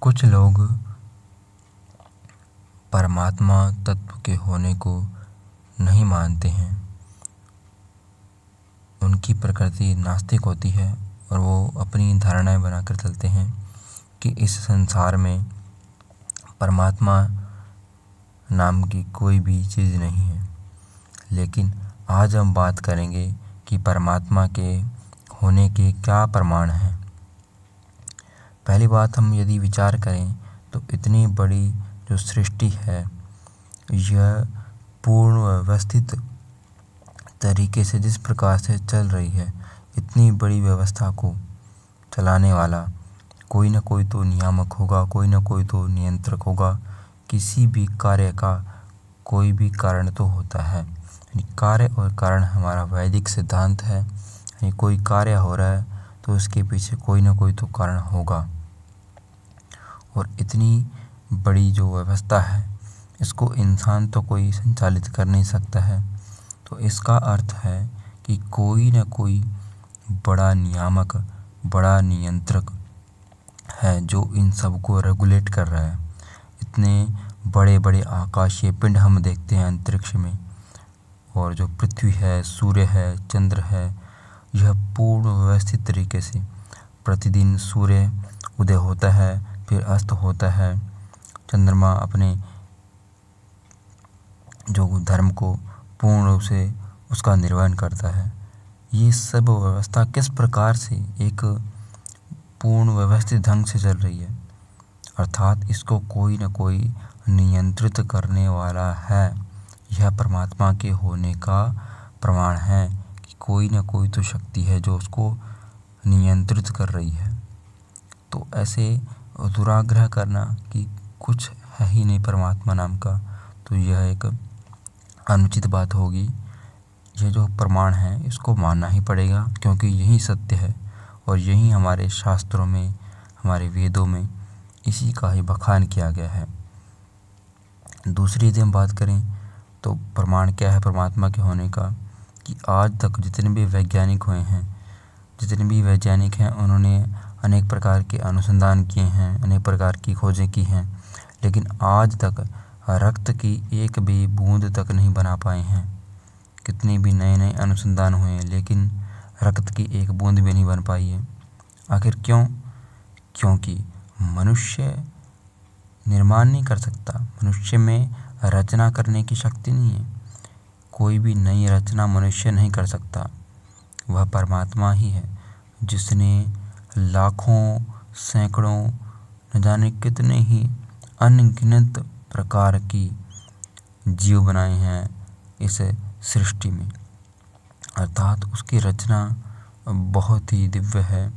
कुछ लोग परमात्मा तत्व के होने को नहीं मानते हैं। उनकी प्रकृति नास्तिक होती है और वो अपनी धारणाएं बनाकर चलते हैं कि इस संसार में परमात्मा नाम की कोई भी चीज़ नहीं है। लेकिन आज हम बात करेंगे कि परमात्मा के होने के क्या प्रमाण हैं। पहली बात, हम यदि विचार करें तो इतनी बड़ी जो सृष्टि है, यह पूर्ण व्यवस्थित तरीके से जिस प्रकार से चल रही है, इतनी बड़ी व्यवस्था को चलाने वाला कोई न कोई तो नियामक होगा, कोई न कोई तो नियंत्रक होगा। किसी भी कार्य का कोई भी कारण तो होता है। कार्य और कारण हमारा वैदिक सिद्धांत है। कोई कार्य हो रहा है तो उसके पीछे कोई न कोई तो कारण होगा। और इतनी बड़ी जो व्यवस्था है, इसको इंसान तो कोई संचालित कर नहीं सकता है। तो इसका अर्थ है कि कोई न कोई बड़ा नियामक, बड़ा नियंत्रक है जो इन सब को रेगुलेट कर रहा है। इतने बड़े बड़े आकाशीय पिंड हम देखते हैं अंतरिक्ष में, और जो पृथ्वी है, सूर्य है, चंद्र है, यह पूर्ण व्यवस्थित तरीके से प्रतिदिन सूर्य उदय होता है, फिर अस्त होता है। चंद्रमा अपने जो धर्म को पूर्ण रूप से उसका निर्वहन करता है। ये सब व्यवस्था किस प्रकार से एक पूर्ण व्यवस्थित ढंग से चल रही है, अर्थात इसको कोई न कोई नियंत्रित करने वाला है। यह परमात्मा के होने का प्रमाण है कि कोई न कोई तो शक्ति है जो उसको नियंत्रित कर रही है। तो ऐसे दुराग्रह करना कि कुछ है ही नहीं परमात्मा नाम का, तो यह एक अनुचित बात होगी। यह जो प्रमाण है इसको मानना ही पड़ेगा, क्योंकि यही सत्य है और यही हमारे शास्त्रों में, हमारे वेदों में इसी का ही बखान किया गया है। दूसरी यदि हम बात करें तो प्रमाण क्या है परमात्मा के होने का, कि आज तक जितने भी वैज्ञानिक हुए हैं, जितने भी वैज्ञानिक हैं, उन्होंने अनेक प्रकार के अनुसंधान किए हैं, अनेक प्रकार की खोजें की हैं, लेकिन आज तक रक्त की एक भी बूंद तक नहीं बना पाए हैं। कितने भी नए नए अनुसंधान हुए हैं, लेकिन रक्त की एक बूंद भी नहीं बन पाई है। आखिर क्यों? क्योंकि मनुष्य निर्माण नहीं कर सकता, मनुष्य में रचना करने की शक्ति नहीं है। कोई भी नई रचना मनुष्य नहीं कर सकता। वह परमात्मा ही है जिसने लाखों, सैकड़ों, न जाने कितने ही अनगिनत प्रकार की जीव बनाए हैं इस सृष्टि में, अर्थात उसकी रचना बहुत ही दिव्य है।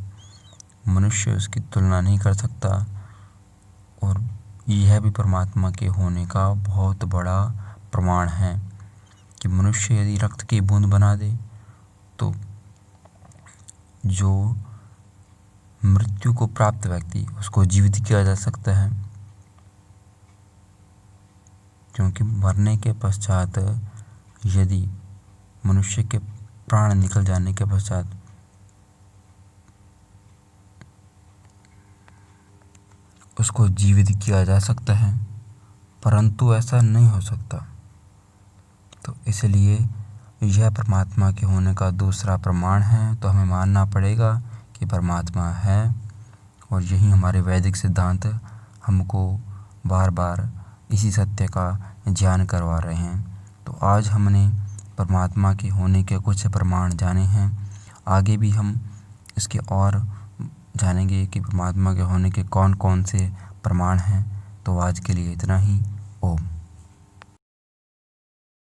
मनुष्य उसकी तुलना नहीं कर सकता। और यह भी परमात्मा के होने का बहुत बड़ा प्रमाण है कि मनुष्य यदि रक्त की बूंद बना दे तो जो मृत्यु को प्राप्त व्यक्ति, उसको जीवित किया जा सकता है। क्योंकि मरने के पश्चात यदि मनुष्य के प्राण निकल जाने के पश्चात उसको जीवित किया जा सकता है, परंतु ऐसा नहीं हो सकता। तो इसलिए यह परमात्मा के होने का दूसरा प्रमाण है। तो हमें मानना पड़ेगा कि परमात्मा है, और यही हमारे वैदिक सिद्धांत हमको बार बार इसी सत्य का ज्ञान करवा रहे हैं। तो आज हमने परमात्मा के होने के कुछ प्रमाण जाने हैं। आगे भी हम इसके और जानेंगे कि परमात्मा के होने के कौन कौन से प्रमाण हैं। तो आज के लिए इतना ही। ओम।